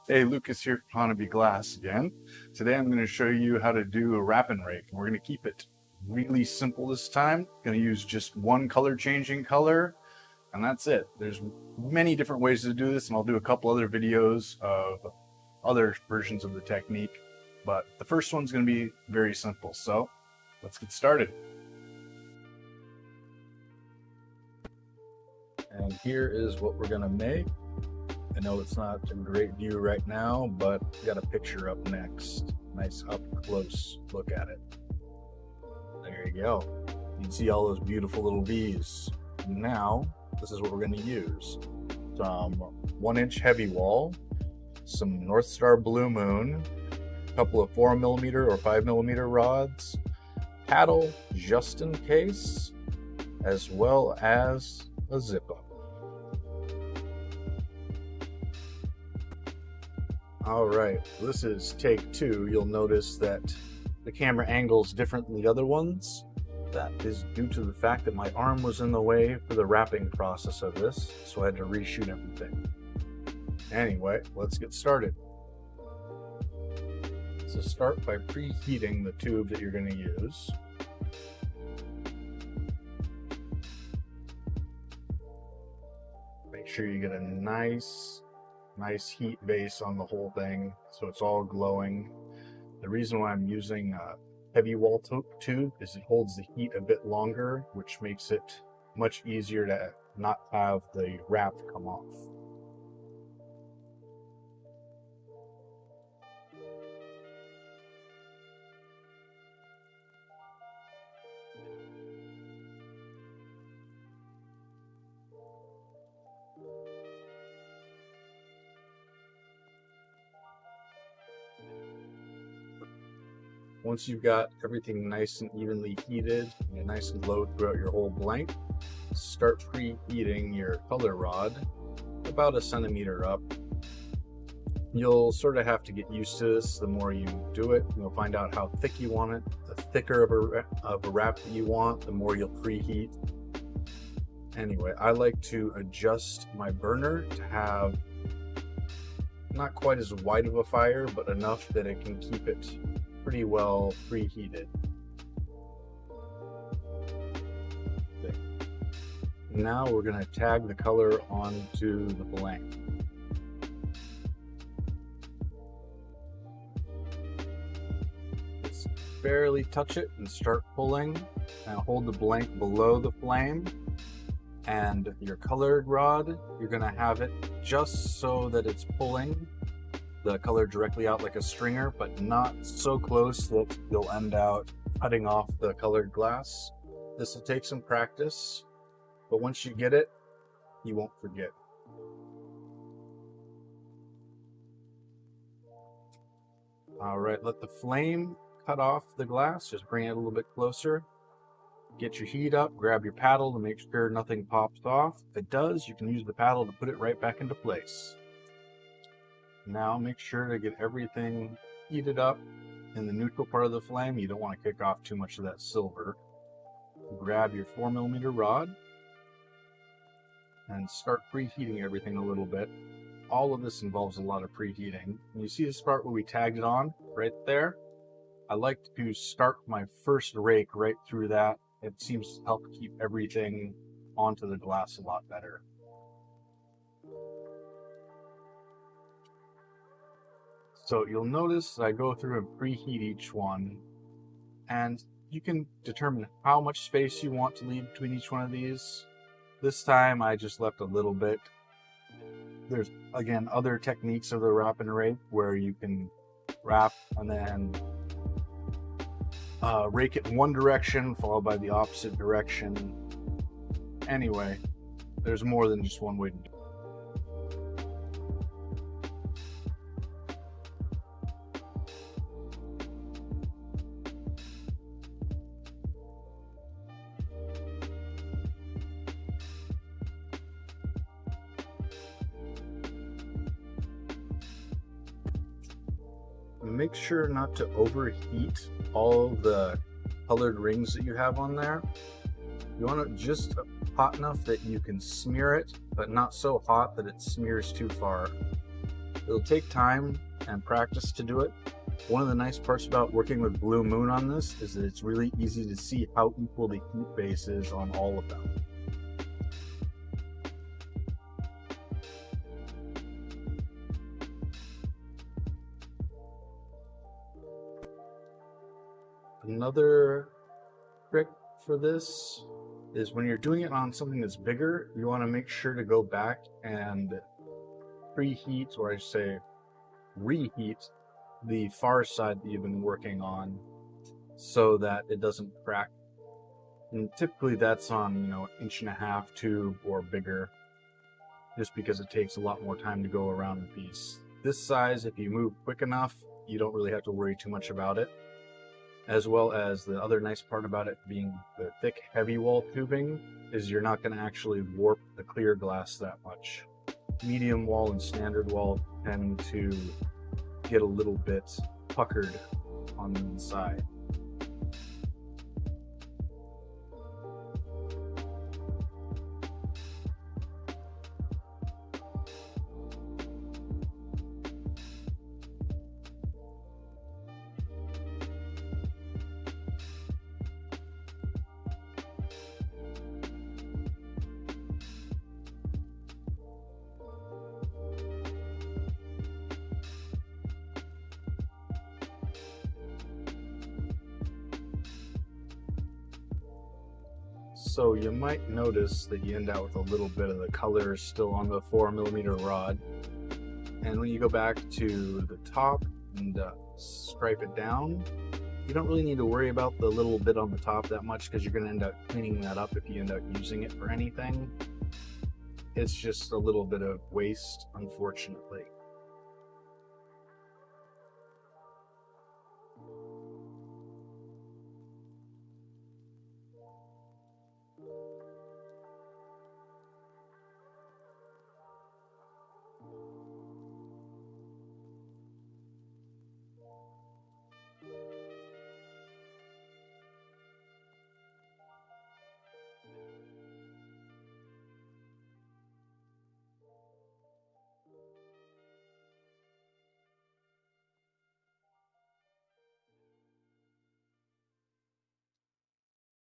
Hey, Lucas here from Mahoney Glass again. Today I'm going to show you how to do a wrap and rake. We're going to keep it really simple this time. Going to use just one color changing color, and that's it. There's many different ways to do this, and I'll do a couple other videos of other versions of the technique, but the first one's going to be very simple. So let's get started. And here is what we're going to make. I know it's not a great view right now, but we got a picture up next. Nice up close look at it. There you go. You can see all those beautiful little bees. Now, this is what we're going to use. Some 1-inch heavy wall, some North Star Blue Moon, a couple of 4mm or 5mm rods, paddle just in case, as well as a zip up. All right, this is take 2. You'll notice that the camera angle's different than the other ones. That is due to the fact that my arm was in the way for the wrapping process of this, so I had to reshoot everything. Anyway, let's get started. So start by preheating the tube that you're going to use. Make sure you get a nice heat base on the whole thing so it's all glowing. The reason why I'm using a heavy wall tube is it holds the heat a bit longer, which makes it much easier to not have the wrap come off. Once you've got everything nice and evenly heated and nice and low throughout your whole blank, start preheating your color rod about 1 centimeter up. You'll sort of have to get used to this. The more you do it, you'll find out how thick you want it. The thicker of a wrap that you want, the more you'll preheat. Anyway, I like to adjust my burner to have not quite as wide of a fire, but enough that it can keep it pretty well preheated. Okay. Now we're going to tag the color onto the blank. Just barely touch it and start pulling, and hold the blank below the flame. And your colored rod, you're going to have it just so that it's pulling the color directly out like a stringer, but not so close that you'll end out cutting off the colored glass. This will take some practice, but once you get it, you won't forget. All right, let the flame cut off the glass. Just bring it a little bit closer. Get your heat up, grab your paddle to make sure nothing pops off. If it does, you can use the paddle to put it right back into place. Now make sure to get everything heated up in the neutral part of the flame. You don't want to kick off too much of that silver. Grab your 4mm rod and start preheating everything a little bit. All of this involves a lot of preheating. And you see this part where we tagged it on right there? I like to start my first rake right through that. It seems to help keep everything onto the glass a lot better. So you'll notice I go through and preheat each one, and you can determine how much space you want to leave between each one of these. This time I just left a little bit. There's, again, other techniques of the wrap and rake where you can wrap and then rake it in one direction followed by the opposite direction. Anyway, there's more than just one way to do it. Make sure not to overheat all the colored rings that you have on there. You want it just hot enough that you can smear it, but not so hot that it smears too far. It'll take time and practice to do it. One of the nice parts about working with Blue Moon on this is that it's really easy to see how equal the heat base is on all of them. Another trick for this is when you're doing it on something that's bigger, you want to make sure to go back and preheat, or I should say reheat, the far side that you've been working on so that it doesn't crack. And typically that's on, 1.5-inch tube or bigger, just because it takes a lot more time to go around a piece. This size, if you move quick enough, you don't really have to worry too much about it. As well as the other nice part about it being the thick, heavy wall tubing is you're not going to actually warp the clear glass that much. Medium wall and standard wall tend to get a little bit puckered on the inside. So you might notice that you end out with a little bit of the color still on the 4mm rod. And when you go back to the top and stripe it down, you don't really need to worry about the little bit on the top that much, because you're going to end up cleaning that up if you end up using it for anything. It's just a little bit of waste, unfortunately.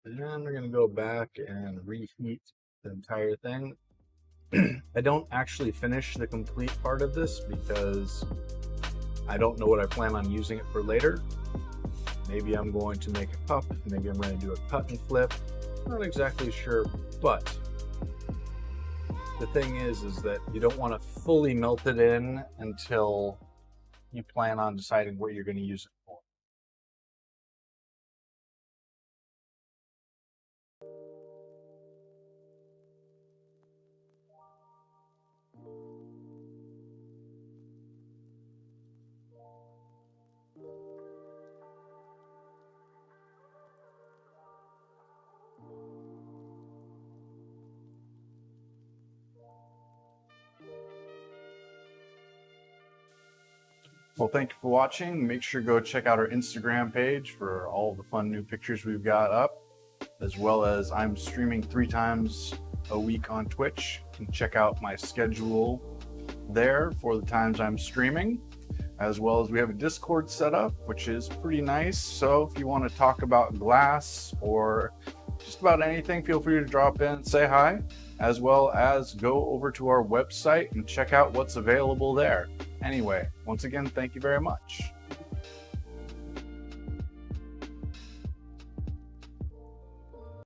And then we're going to go back and reheat the entire thing. I don't actually finish the complete part of this because I don't know what I plan on using it for later. Maybe I'm going to make a cup, maybe I'm going to do a cut and flip. Not exactly sure, but the thing is that you don't want to fully melt it in until you plan on deciding what you're going to use it for. Well, thank you for watching. Make sure to go check out our Instagram page for all the fun new pictures we've got up, as well as I'm streaming 3 times a week on Twitch. You can check out my schedule there for the times I'm streaming, as well as we have a Discord set up, which is pretty nice. So if you want to talk about glass or just about anything, feel free to drop in and say hi, as well as go over to our website and check out what's available there. Anyway, once again, thank you very much.